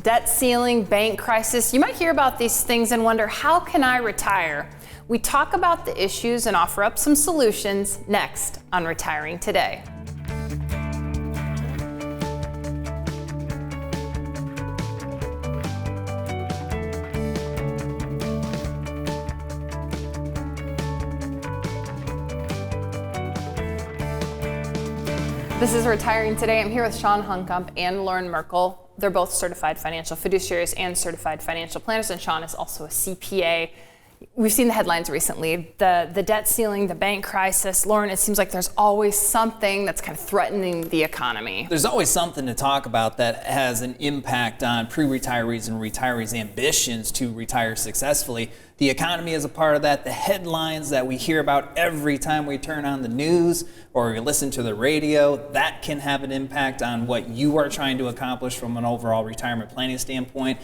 debt ceiling, bank crisis. You might hear about these things and wonder, how can I retire? We talk about the issues and offer up some solutions next on Retiring Today. This is Retiring Today. I'm here with Chawn Honkomp and Loren Merkle. They're both certified financial fiduciaries and certified financial planners, and Chawn is also a CPA. We've seen the headlines recently, the debt ceiling, the bank crisis. Loren, it seems like there's always something that's kind of threatening the economy. There's always something to talk about that has an impact on pre-retirees and retirees' ambitions to retire successfully. The economy is a part of that. The headlines that we hear about every time we turn on the news or we listen to the radio, that can have an impact on what you are trying to accomplish from an overall retirement planning standpoint.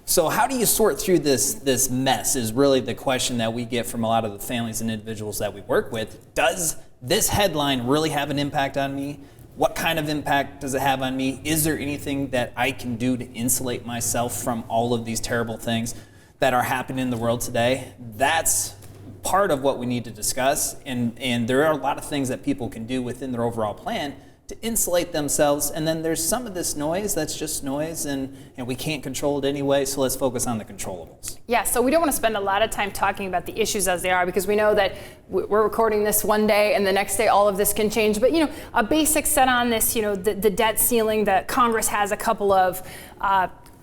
So how do you sort through this mess is really the question that we get from a lot of the families and individuals that we work with. Does this headline really have an impact on me? What kind of impact does it have on me? Is there anything that I can do to insulate myself from all of these terrible things that are happening in the world today? That's part of what we need to discuss. And there are a lot of things that people can do within their overall plan to insulate themselves. And then there's some of this noise that's just noise and we can't control it anyway, so let's focus on the controllables. Yeah, so we don't want to spend a lot of time talking about the issues as they are, because we know that we're recording this one day and the next day all of this can change. But a basic set on this, the debt ceiling, that Congress has a couple of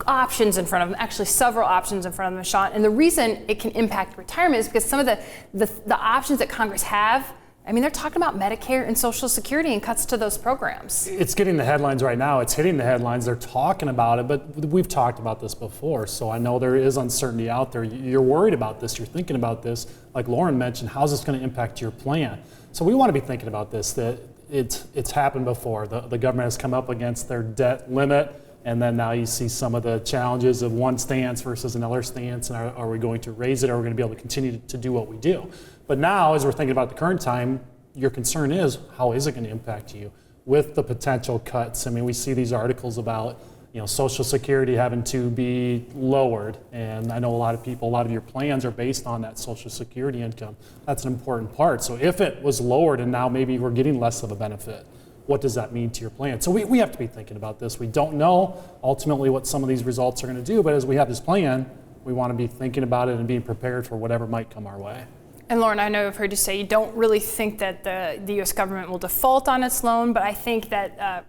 options in front of them, actually several options in front of them, Chawn. And the reason it can impact retirement is because some of the options that Congress have, they're talking about Medicare and Social Security and cuts to those programs. It's getting the headlines right now. It's hitting the headlines. They're talking about it, but we've talked about this before. So I know there is uncertainty out there. You're worried about this. You're thinking about this. Like Loren mentioned, how's this going to impact your plan? So we want to be thinking about this, that it's happened before. The government has come up against their debt limit, and then now you see some of the challenges of one stance versus another stance, and are we going to raise it, or are we going to be able to continue to do what we do? But now, as we're thinking about the current time, your concern is, how is it going to impact you with the potential cuts? We see these articles about Social Security having to be lowered, and I know a lot of your plans are based on that Social Security income. That's an important part. So if it was lowered and now maybe we're getting less of a benefit, what does that mean to your plan? So we have to be thinking about this. We don't know ultimately what some of these results are going to do, but as we have this plan, we want to be thinking about it and being prepared for whatever might come our way. And Loren, I know I've heard you say you don't really think that the U.S. government will default on its loan, but I think that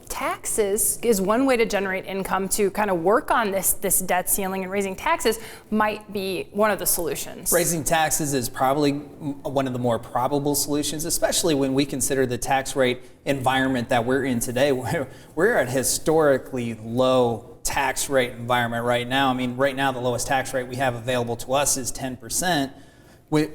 taxes is one way to generate income to kind of work on this debt ceiling, and raising taxes might be one of the solutions. Raising taxes is probably one of the more probable solutions, especially when we consider the tax rate environment that we're in today. We're at historically low tax rate environment right now. Right now the lowest tax rate we have available to us is 10%.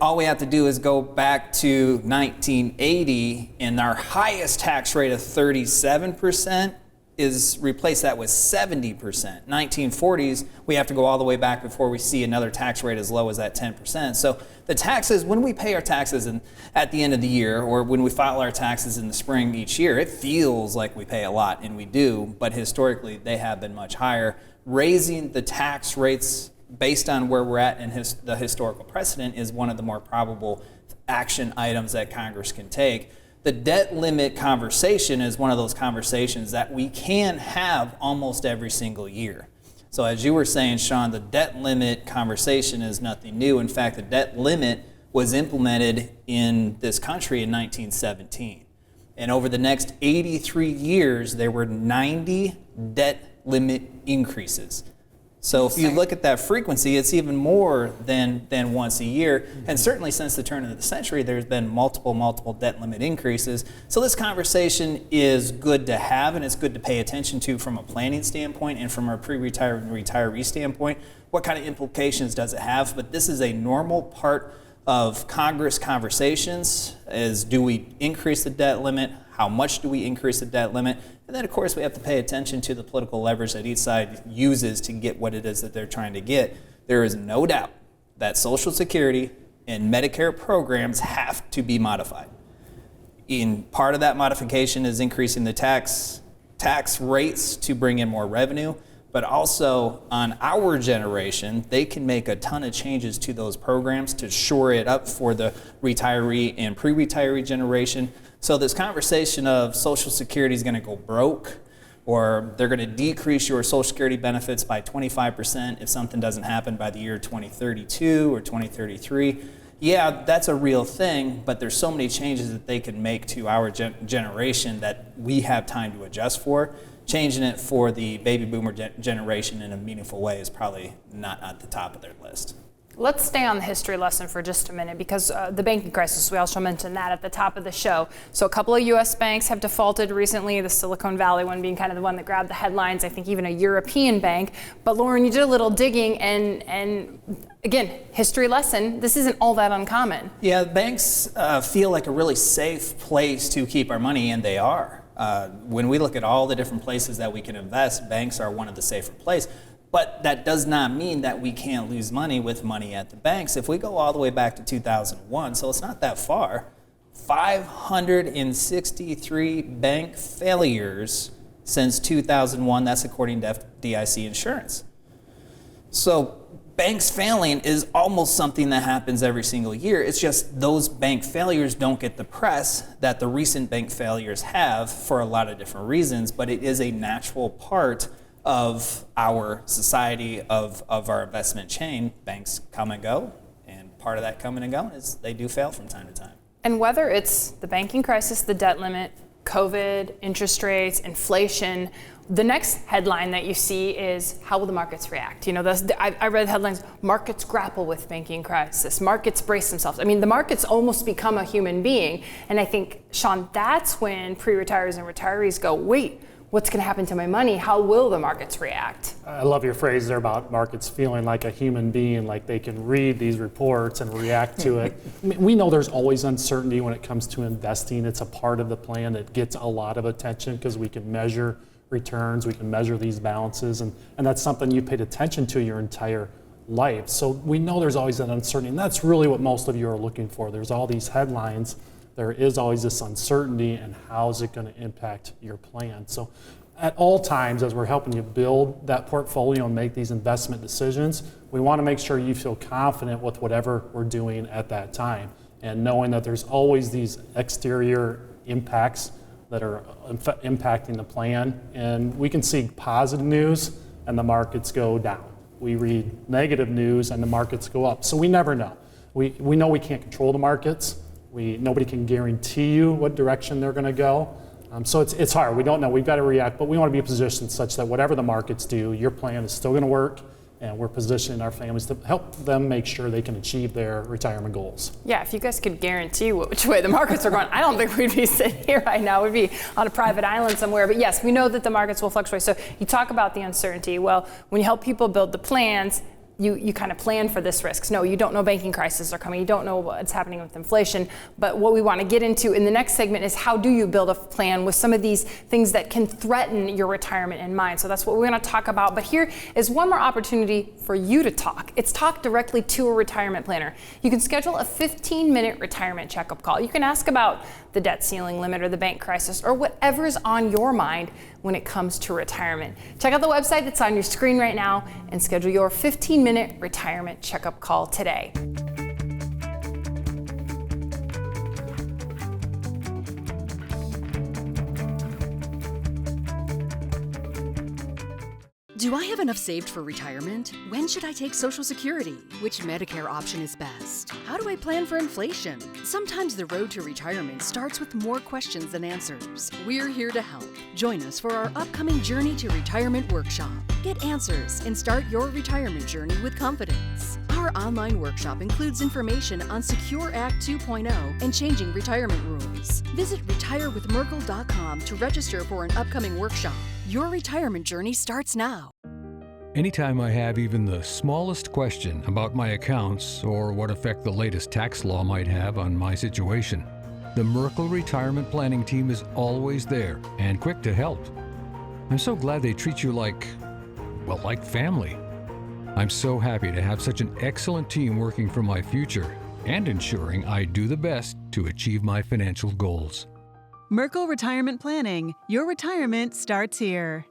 All we have to do is go back to 1980, and our highest tax rate of 37% is replace that with 70%. 1940s, we have to go all the way back before we see another tax rate as low as that 10%. So the taxes, when we pay our taxes at the end of the year, or when we file our taxes in the spring each year, it feels like we pay a lot, and we do, but historically they have been much higher. Raising the tax rates based on where we're at in the historical precedent is one of the more probable action items that Congress can take. The debt limit conversation is one of those conversations that we can have almost every single year. So as you were saying, Chawn, the debt limit conversation is nothing new. In fact, the debt limit was implemented in this country in 1917. And over the next 83 years, there were 90 debt limit increases. So if you look at that frequency, it's even more than once a year. And certainly since the turn of the century, there's been multiple debt limit increases. So this conversation is good to have, and it's good to pay attention to from a planning standpoint and from a pre-retirement and retiree standpoint. What kind of implications does it have? But this is a normal part of Congress conversations, is do we increase the debt limit? How much do we increase the debt limit? And then, of course, we have to pay attention to the political leverage that each side uses to get what it is that they're trying to get. There is no doubt that Social Security and Medicare programs have to be modified. In part of that modification is increasing the tax rates to bring in more revenue. but also on our generation, they can make a ton of changes to those programs to shore it up for the retiree and pre-retiree generation. So this conversation of Social Security is going to go broke, or they're going to decrease your Social Security benefits by 25% if something doesn't happen by the year 2032 or 2033. Yeah, that's a real thing, but there's so many changes that they can make to our generation that we have time to adjust for. Changing it for the baby boomer generation in a meaningful way is probably not at the top of their list. Let's stay on the history lesson for just a minute, because the banking crisis, we also mentioned that at the top of the show. So a couple of U.S. banks have defaulted recently, the Silicon Valley one being kind of the one that grabbed the headlines, I think even a European bank. But Loren, you did a little digging, and again, history lesson, this isn't all that uncommon. Yeah, banks feel like a really safe place to keep our money, and they are. When we look at all the different places that we can invest, banks are one of the safer places. But that does not mean that we can't lose money with money at the banks. If we go all the way back to 2001, so it's not that far, 563 bank failures since 2001. That's according to FDIC insurance. So banks failing is almost something that happens every single year. It's just those bank failures don't get the press that the recent bank failures have for a lot of different reasons, but it is a natural part of our society, of our investment chain. Banks come and go, and part of that coming and going is they do fail from time to time. And whether it's the banking crisis, the debt limit, COVID, interest rates, inflation, the next headline that you see is how will the markets react? You know, I read headlines, markets grapple with banking crisis, markets brace themselves. I mean, the markets almost become a human being. And I think, Chawn, that's when pre-retirees and retirees go, wait, what's going to happen to my money? How will the markets react? I love your phrase there about markets feeling like a human being, like they can read these reports and react to it. I mean, we know there's always uncertainty when it comes to investing. It's a part of the plan that gets a lot of attention because we can measure returns, we can measure these balances, and that's something you paid attention to your entire life. So we know there's always that uncertainty, and that's really what most of you are looking for. There's all these headlines. There is always this uncertainty, and how is it going to impact your plan? So at all times, as we're helping you build that portfolio and make these investment decisions, we want to make sure you feel confident with whatever we're doing at that time, and knowing that there's always these exterior impacts that are impacting the plan. And we can see positive news and the markets go down. We read negative news and the markets go up. So we never know. We know we can't control the markets. Nobody can guarantee you what direction they're going to go. So it's hard. We don't know. We've got to react, but we want to be positioned such that whatever the markets do, your plan is still going to work, and we're positioning our families to help them make sure they can achieve their retirement goals. Yeah, if you guys could guarantee which way the markets are going, I don't think we'd be sitting here right now. We'd be on a private island somewhere. But yes, we know that the markets will fluctuate. So you talk about the uncertainty. Well, when you help people build the plans, you kind of plan for this risk. No, you don't know banking crises are coming. You don't know what's happening with inflation. But what we want to get into in the next segment is how do you build a plan with some of these things that can threaten your retirement in mind. So that's what we're going to talk about. But here is one more opportunity for you to talk. It's talk directly to a retirement planner. You can schedule a 15-minute retirement checkup call. You can ask about the debt ceiling limit or the bank crisis or whatever is on your mind when it comes to retirement. Check out the website that's on your screen right now and schedule your 15-minute retirement checkup call today. Do I have enough saved for retirement? When should I take Social Security? Which Medicare option is best? How do I plan for inflation? Sometimes the road to retirement starts with more questions than answers. We're here to help. Join us for our upcoming Journey to Retirement workshop. Get answers and start your retirement journey with confidence. Our online workshop includes information on Secure Act 2.0 and changing retirement rules. Visit retirewithmerkle.com to register for an upcoming workshop. Your retirement journey starts now. Anytime I have even the smallest question about my accounts or what effect the latest tax law might have on my situation, the Merkle Retirement Planning team is always there and quick to help. I'm so glad they treat you like family. I'm so happy to have such an excellent team working for my future and ensuring I do the best to achieve my financial goals. Merkle Retirement Planning. Your retirement starts here.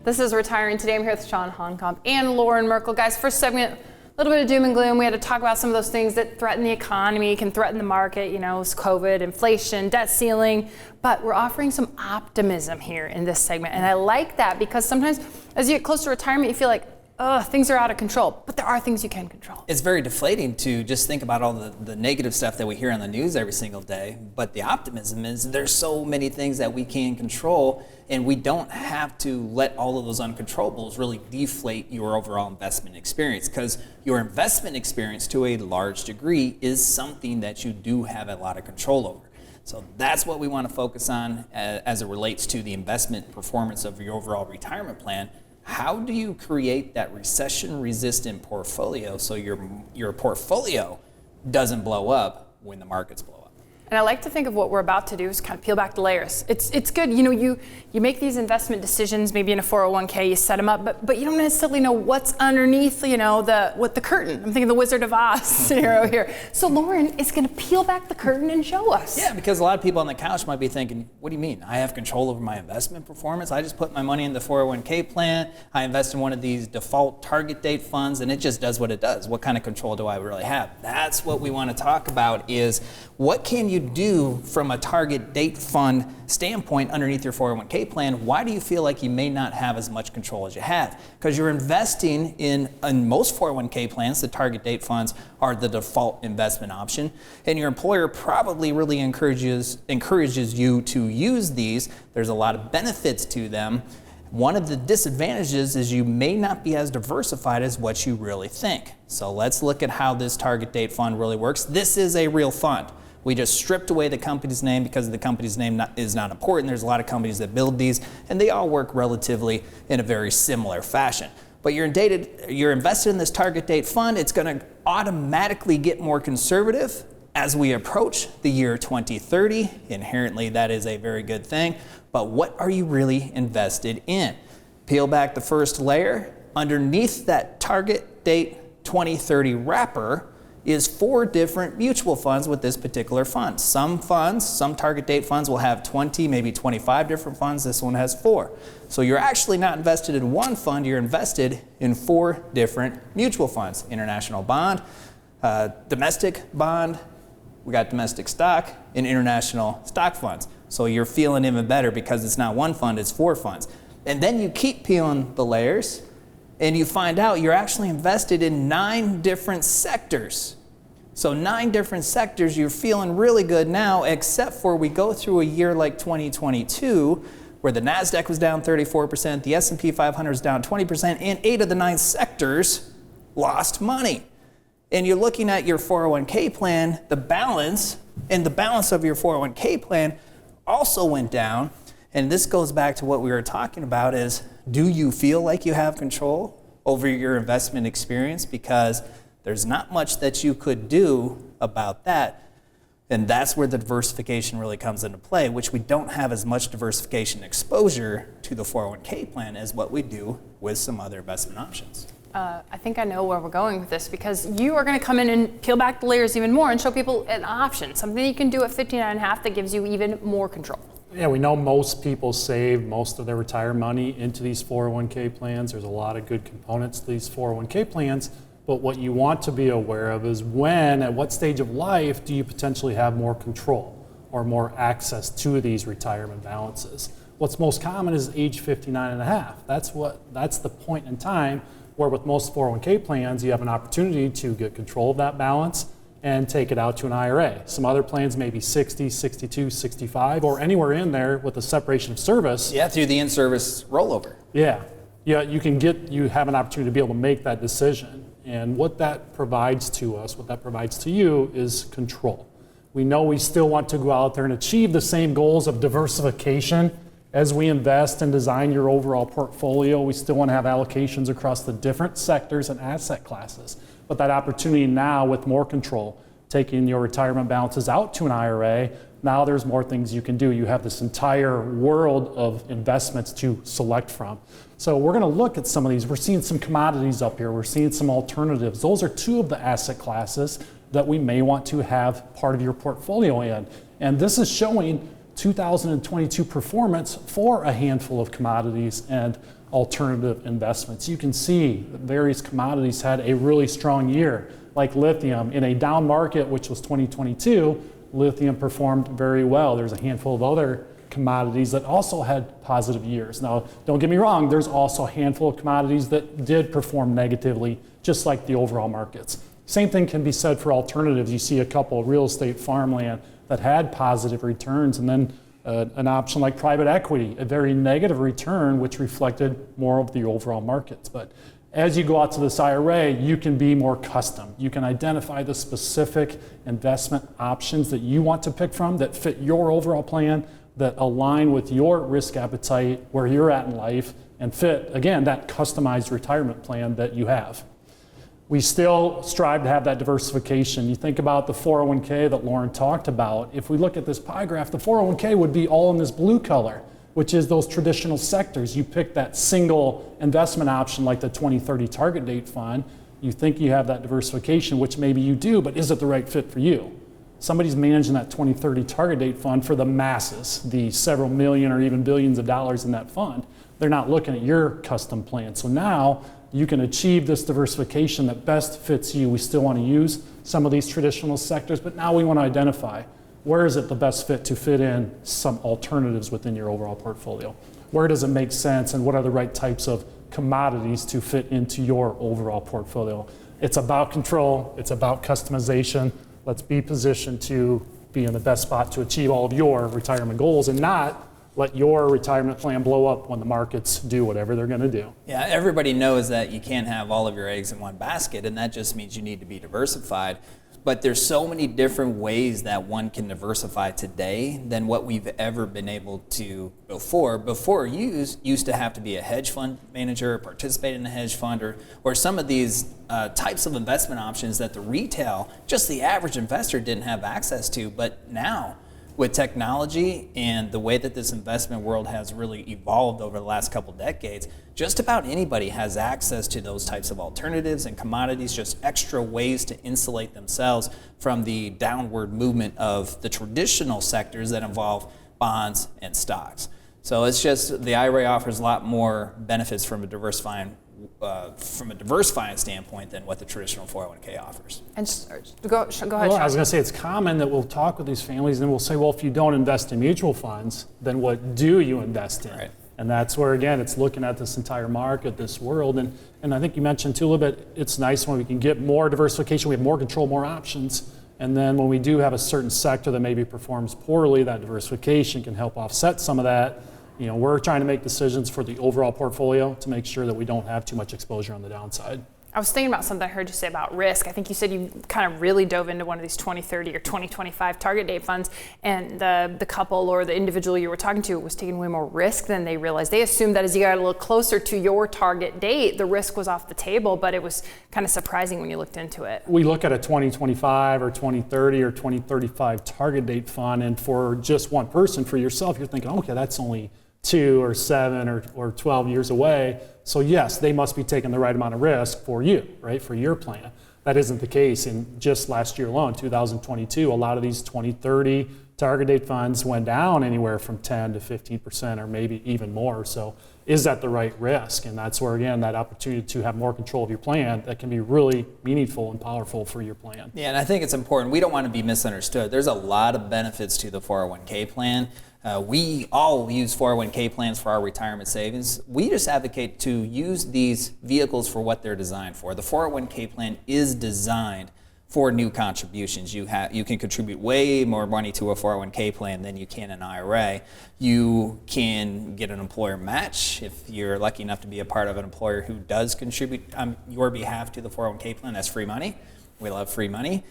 This is Retiring Today. I'm here with Chawn, Honkomp, and Loren Merkle. Guys, first segment, a little bit of doom and gloom. We had to talk about some of those things that threaten the economy, can threaten the market, COVID, inflation, debt ceiling, but we're offering some optimism here in this segment. And I like that because sometimes as you get close to retirement, you feel like, things are out of control, but there are things you can control. It's very deflating to just think about all the negative stuff that we hear on the news every single day, but the optimism is there's so many things that we can control, and we don't have to let all of those uncontrollables really deflate your overall investment experience, because your investment experience to a large degree is something that you do have a lot of control over. So that's what we want to focus on as it relates to the investment performance of your overall retirement plan. How do you create that recession-resistant portfolio so your portfolio doesn't blow up when the markets blow up? And I like to think of what we're about to do is kind of peel back the layers. It's good, you make these investment decisions, maybe in a 401k, you set them up, but you don't necessarily know what's underneath, the curtain. I'm thinking the Wizard of Oz scenario here. So Loren is going to peel back the curtain and show us. Yeah, because a lot of people on the couch might be thinking, what do you mean? I have control over my investment performance? I just put my money in the 401k plan, I invest in one of these default target date funds, and it just does what it does. What kind of control do I really have? That's what we want to talk about, is what can you do from a target date fund standpoint underneath your 401k plan? Why do you feel like you may not have as much control as you have? Because you're investing in most 401k plans, the target date funds are the default investment option, and your employer probably really encourages you to use these. There's a lot of benefits to them. One of the disadvantages is you may not be as diversified as what you really think. So let's look at how this target date fund really works. This is a real fund. We just stripped away the company's name because the company's name is not important. There's a lot of companies that build these, and they all work relatively in a very similar fashion. But you're invested in this target date fund. It's going to automatically get more conservative as we approach the year 2030. Inherently, that is a very good thing. But what are you really invested in? Peel back the first layer. Underneath that target date 2030 wrapper is 4 different mutual funds with this particular fund. Some target date funds will have 20, maybe 25 different funds. This one has 4. So you're actually not invested in one fund, you're invested in 4 different mutual funds. International bond, domestic bond, we got domestic stock, and international stock funds. So you're feeling even better because it's not one fund, it's 4 funds. And then you keep peeling the layers, and you find out you're actually invested in 9 different sectors. So 9 different sectors, you're feeling really good now, except for we go through a year like 2022, where the NASDAQ was down 34%, the S&P 500 is down 20%, and 8 of the 9 sectors lost money. And you're looking at your 401k plan, the balance of your 401k plan also went down. And this goes back to what we were talking about is, do you feel like you have control over your investment experience? Because there's not much that you could do about that. And that's where the diversification really comes into play, which we don't have as much diversification exposure to the 401k plan as what we do with some other investment options. I think I know where we're going with this, because you are going to come in and peel back the layers even more and show people an option, something you can do at 59.5 that gives you even more control. Yeah, we know most people save most of their retirement money into these 401k plans. There's a lot of good components to these 401k plans, but what you want to be aware of is at what stage of life do you potentially have more control or more access to these retirement balances? What's most common is age 59.5. That's the point in time where with most 401k plans, you have an opportunity to get control of that balance and take it out to an IRA. Some other plans may be 60, 62, 65, or anywhere in there with a separation of service. Yeah, through the in-service rollover. Yeah, you have an opportunity to be able to make that decision. And what that provides to us, what that provides to you is control. We know we still want to go out there and achieve the same goals of diversification. As we invest and design your overall portfolio, we still want to have allocations across the different sectors and asset classes. But that opportunity now with more control, taking your retirement balances out to an IRA, now there's more things you can do. You have this entire world of investments to select from. So we're going to look at some of these. We're seeing some commodities up here. We're seeing some alternatives. Those are 2 of the asset classes that we may want to have part of your portfolio in. And this is showing 2022 performance for a handful of commodities. And alternative investments. You can see that various commodities had a really strong year, like lithium. In a down market, which was 2022, lithium performed very well. There's a handful of other commodities that also had positive years. Now, don't get me wrong, there's also a handful of commodities that did perform negatively, just like the overall markets. Same thing can be said for alternatives. You see a couple of real estate, farmland that had positive returns, and then an option like private equity, a very negative return, which reflected more of the overall markets. But as you go out to this IRA, you can be more custom. You can identify the specific investment options that you want to pick from that fit your overall plan, that align with your risk appetite, where you're at in life, and fit, again, that customized retirement plan that you have. We still strive to have that diversification. You think about the 401k that Loren talked about. If we look at this pie graph, the 401k would be all in this blue color, which is those traditional sectors. You pick that single investment option like the 2030 target date fund. You think you have that diversification, which maybe you do, but is it the right fit for you? Somebody's managing that 2030 target date fund for the masses, the several million or even billions of dollars in that fund. They're not looking at your custom plan. So now you can achieve this diversification that best fits you. We still want to use some of these traditional sectors, but now we want to identify where is it the best fit to fit in some alternatives within your overall portfolio. Where does it make sense, and what are the right types of commodities to fit into your overall portfolio? It's about control, it's about customization. Let's be positioned to be in the best spot to achieve all of your retirement goals and not let your retirement plan blow up when the markets do whatever they're going to do. Yeah, everybody knows that you can't have all of your eggs in one basket, and that just means you need to be diversified. But there's so many different ways that one can diversify today than what we've ever been able to before. Before, you used to have to be a hedge fund manager, participate in a hedge fund, or some of these types of investment options that the retail, just the average investor, didn't have access to. But now, with technology and the way that this investment world has really evolved over the last couple decades, just about anybody has access to those types of alternatives and commodities, just extra ways to insulate themselves from the downward movement of the traditional sectors that involve bonds and stocks. So it's just, the IRA offers a lot more benefits from a diversifying standpoint than what the traditional 401k offers. And go ahead, Well, I was Chawn. going to say, it's common that we'll talk with these families and we'll say, well, if you don't invest in mutual funds, then what do you invest in? Right. And that's where, again, it's looking at this entire market, this world. And I think you mentioned too a little bit, it's nice when we can get more diversification, we have more control, more options. And then when we do have a certain sector that maybe performs poorly, that diversification can help offset some of that. You know, we're trying to make decisions for the overall portfolio to make sure that we don't have too much exposure on the downside. I was thinking about something I heard you say about risk. I think you said you kind of really dove into one of these 2030 or 2025 target date funds, and the couple or the individual you were talking to was taking way more risk than they realized. They assumed that as you got a little closer to your target date, the risk was off the table, but it was kind of surprising when you looked into it. We look at a 2025 or 2030 or 2035 target date fund, and for just one person, for yourself, you're thinking, okay, that's only 2 or 7 or 12 years away. So yes, they must be taking the right amount of risk for you, right, for your plan. That isn't the case. In just last year alone, 2022, a lot of these 2030 target date funds went down anywhere from 10 to 15% or maybe even more. So is that the right risk? And that's where, again, that opportunity to have more control of your plan, that can be really meaningful and powerful for your plan. Yeah, and I think it's important. We don't want to be misunderstood. There's a lot of benefits to the 401k plan. We all use 401k plans for our retirement savings. We just advocate to use these vehicles for what they're designed for. The 401k plan is designed for new contributions. You can contribute way more money to a 401k plan than you can an IRA. You can get an employer match if you're lucky enough to be a part of an employer who does contribute on your behalf to the 401k plan. That's free money. We love free money.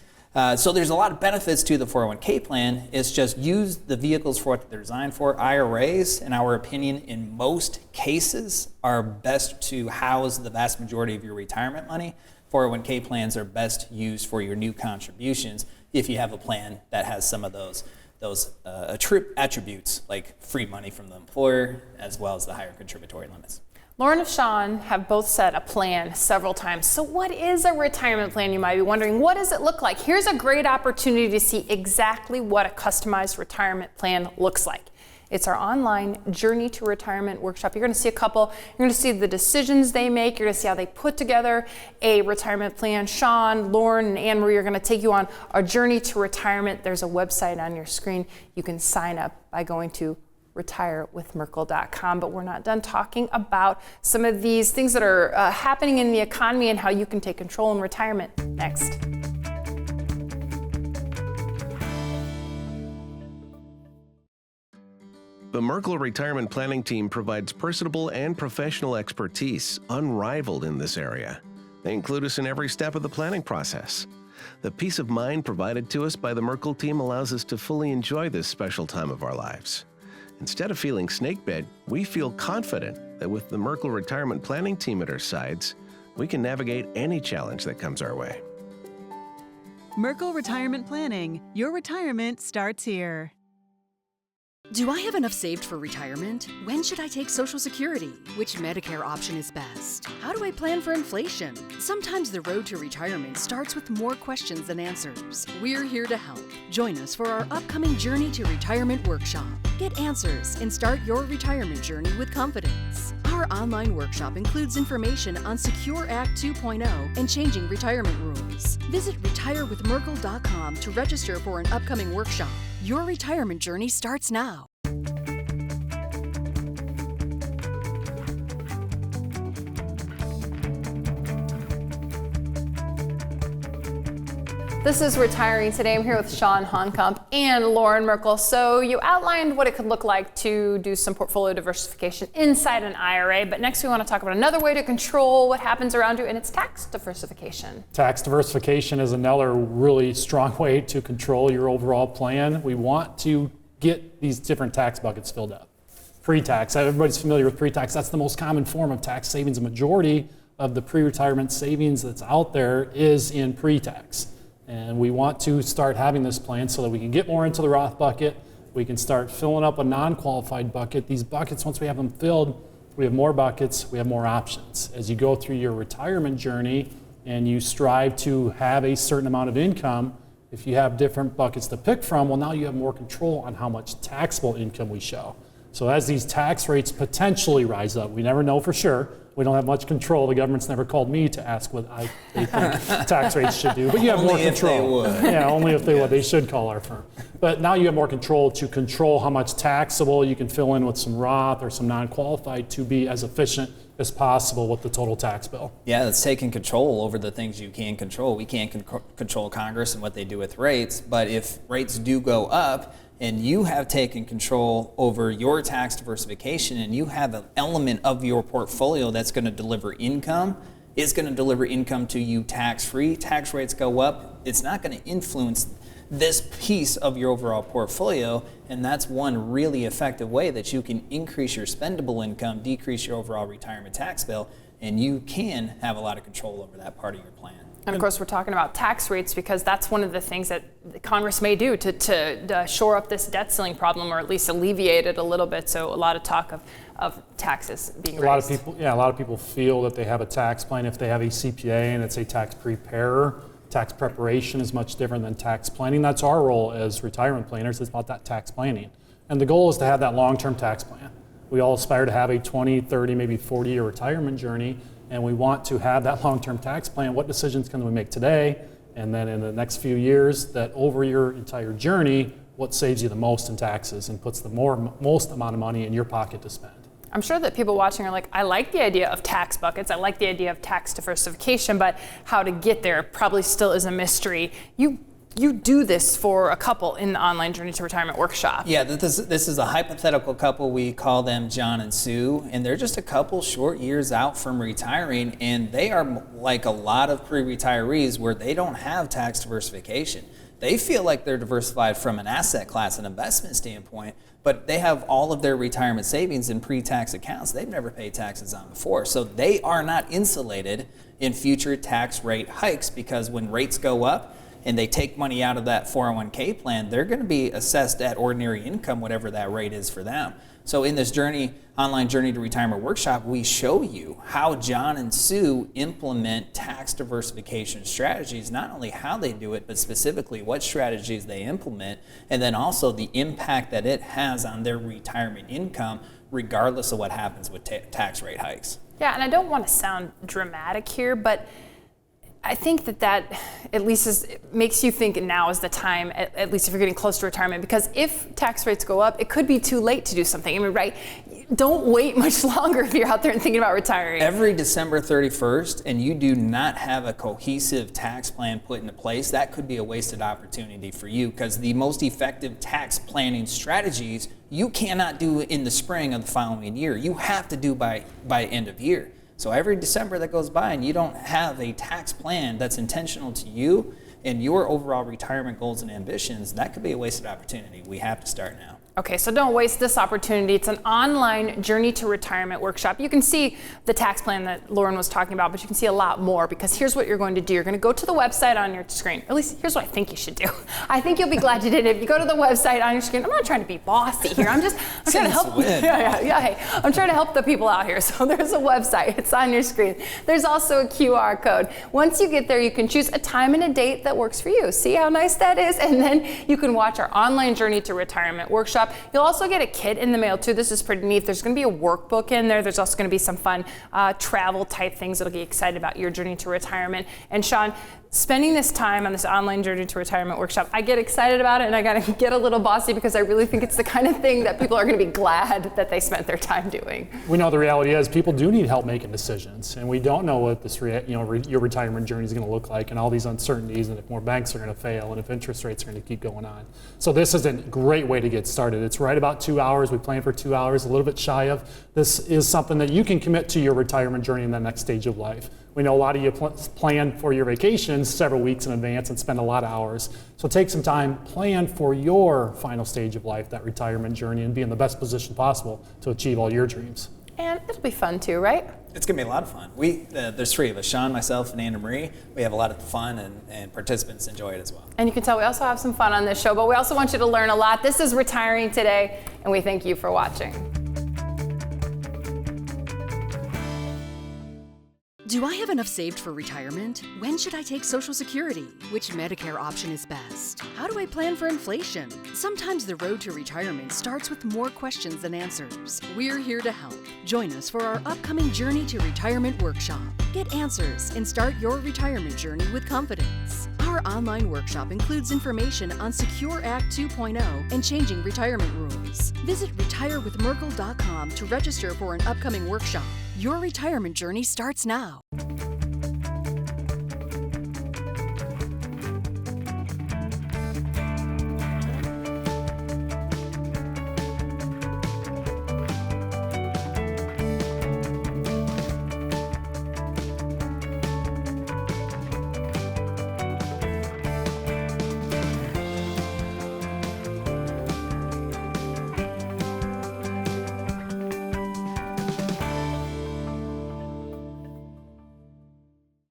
So there's a lot of benefits to the 401k plan. It's just use the vehicles for what they're designed for. IRAs, in our opinion, in most cases, are best to house the vast majority of your retirement money. 401k plans are best used for your new contributions if you have a plan that has some of those attributes, like free money from the employer, as well as the higher contributory limits. Loren and Chawn have both said a plan several times. So what is a retirement plan? You might be wondering, what does it look like? Here's a great opportunity to see exactly what a customized retirement plan looks like. It's our online Journey to Retirement workshop. You're going to see a couple. You're going to see the decisions they make. You're going to see how they put together a retirement plan. Chawn, Loren, and Anne-Marie are going to take you on a journey to retirement. There's a website on your screen. You can sign up by going to retirewithmerkle.com. But we're not done talking about some of these things that are happening in the economy and how you can take control in retirement. Next. The Merkle Retirement Planning Team provides personable and professional expertise unrivaled in this area. They include us in every step of the planning process. The peace of mind provided to us by the Merkle team allows us to fully enjoy this special time of our lives. Instead of feeling snakebit, we feel confident that with the Merkle Retirement Planning Team at our sides, we can navigate any challenge that comes our way. Merkle Retirement Planning. Your retirement starts here. Do I have enough saved for retirement? When should I take Social Security? Which Medicare option is best? How do I plan for inflation? Sometimes the road to retirement starts with more questions than answers. We're here to help. Join us for our upcoming Journey to Retirement workshop. Get answers and start your retirement journey with confidence. Our online workshop includes information on Secure Act 2.0 and changing retirement rules. Visit retirewithmerkle.com to register for an upcoming workshop. Your retirement journey starts now. This is Retiring Today. I'm here with Chawn, Honkomp, and Loren Merkle. So you outlined what it could look like to do some portfolio diversification inside an IRA, but next we want to talk about another way to control what happens around you, and it's tax diversification. Tax diversification is another really strong way to control your overall plan. We want to get these different tax buckets filled up. Pre-tax, everybody's familiar with pre-tax. That's the most common form of tax savings. A majority of the pre-retirement savings that's out there is in pre-tax. And we want to start having this plan so that we can get more into the Roth bucket. We can start filling up a non-qualified bucket. These buckets, once we have them filled, we have more buckets, we have more options. As you go through your retirement journey and you strive to have a certain amount of income, if you have different buckets to pick from, well, now you have more control on how much taxable income we show. So as these tax rates potentially rise up, we never know for sure. We don't have much control. The government's never called me to ask what they think tax rates should do. But you have more control. Only if they would. Yeah, only if they would. They should call our firm. But now you have more control to control how much taxable you can fill in with some Roth or some non-qualified to be as efficient as possible with the total tax bill. Yeah, it's taking control over the things you can control. We can't control Congress and what they do with rates, but if rates do go up, and you have taken control over your tax diversification and you have an element of your portfolio that's going to deliver income, it's going to deliver income to you tax-free. Tax rates go up, it's not going to influence this piece of your overall portfolio, and that's one really effective way that you can increase your spendable income, decrease your overall retirement tax bill, and you can have a lot of control over that part of your plan. And of course, we're talking about tax rates because that's one of the things that Congress may do to shore up this debt ceiling problem, or at least alleviate it a little bit. So a lot of talk of taxes being raised. A lot of people feel that they have a tax plan if they have a CPA and it's a tax preparer. Tax preparation is much different than tax planning. That's our role as retirement planners. It's about that tax planning. And the goal is to have that long-term tax plan. We all aspire to have a 20, 30, maybe 40-year retirement journey, and we want to have that long-term tax plan. What decisions can we make today? And then in the next few years, that over your entire journey, what saves you the most in taxes and puts the most amount of money in your pocket to spend? I'm sure that people watching are like, I like the idea of tax buckets, I like the idea of tax diversification, but how to get there probably still is a mystery. You do this for a couple in the online Journey to Retirement workshop. Yeah, this is a hypothetical couple. We call them John and Sue, and they're just a couple short years out from retiring, and they are like a lot of pre-retirees where they don't have tax diversification. They feel like they're diversified from an asset class and investment standpoint, but they have all of their retirement savings in pre-tax accounts they've never paid taxes on before. So they are not insulated in future tax rate hikes, because when rates go up, and they take money out of that 401k plan, they're going to be assessed at ordinary income, whatever that rate is for them. So in this online journey to retirement workshop, we show you how John and Sue implement tax diversification strategies, not only how they do it, but specifically what strategies they implement, and then also the impact that it has on their retirement income, regardless of what happens with tax rate hikes. Yeah, and I don't want to sound dramatic here, but I think that at least makes you think now is the time, at least if you're getting close to retirement, because if tax rates go up, it could be too late to do something. I mean, right? Don't wait much longer if you're out there and thinking about retiring. Every December 31st, and you do not have a cohesive tax plan put into place, that could be a wasted opportunity for you, because the most effective tax planning strategies you cannot do in the spring of the following year. You have to do by end of year. So every December that goes by and you don't have a tax plan that's intentional to you and your overall retirement goals and ambitions, that could be a wasted opportunity. We have to start now. Okay, so don't waste this opportunity. It's an online journey to retirement workshop. You can see the tax plan that Loren was talking about, but you can see a lot more, because here's what you're going to do. You're going to go to the website on your screen. Or at least here's what I think you should do. I think you'll be glad you did it. If you go to the website on your screen, I'm not trying to be bossy here. I'm trying to help. Hey, I'm trying to help the people out here. So there's a website. It's on your screen. There's also a QR code. Once you get there, you can choose a time and a date that works for you. See how nice that is? And then you can watch our online journey to retirement workshop. You'll also get a kit in the mail too. This is pretty neat. There's going to be a workbook in there. There's also going to be some fun travel type things that'll get you excited about your journey to retirement. And Chawn, spending this time on this online journey to retirement workshop, I get excited about it, and I got to get a little bossy because I really think it's the kind of thing that people are going to be glad that they spent their time doing. We know the reality is people do need help making decisions, and we don't know what this your retirement journey is going to look like, and all these uncertainties, and if more banks are going to fail, and if interest rates are going to keep going on. So this is a great way to get started. It's right about 2 hours. We plan for 2 hours, a little bit shy of. This is something that you can commit to your retirement journey in the next stage of life. We know a lot of you plan for your vacations several weeks in advance and spend a lot of hours. So take some time, plan for your final stage of life, that retirement journey, and be in the best position possible to achieve all your dreams. And it'll be fun too, right? It's going to be a lot of fun. There's three of us, Chawn, myself, and Anna Marie. We have a lot of fun, and participants enjoy it as well. And you can tell we also have some fun on this show, but we also want you to learn a lot. This is Retiring Today, and we thank you for watching. Do I have enough saved for retirement? When should I take Social Security? Which Medicare option is best? How do I plan for inflation? Sometimes the road to retirement starts with more questions than answers. We're here to help. Join us for our upcoming Journey to Retirement workshop. Get answers and start your retirement journey with confidence. Our online workshop includes information on Secure Act 2.0 and changing retirement rules. Visit retirewithmerkle.com to register for an upcoming workshop. Your retirement journey starts now.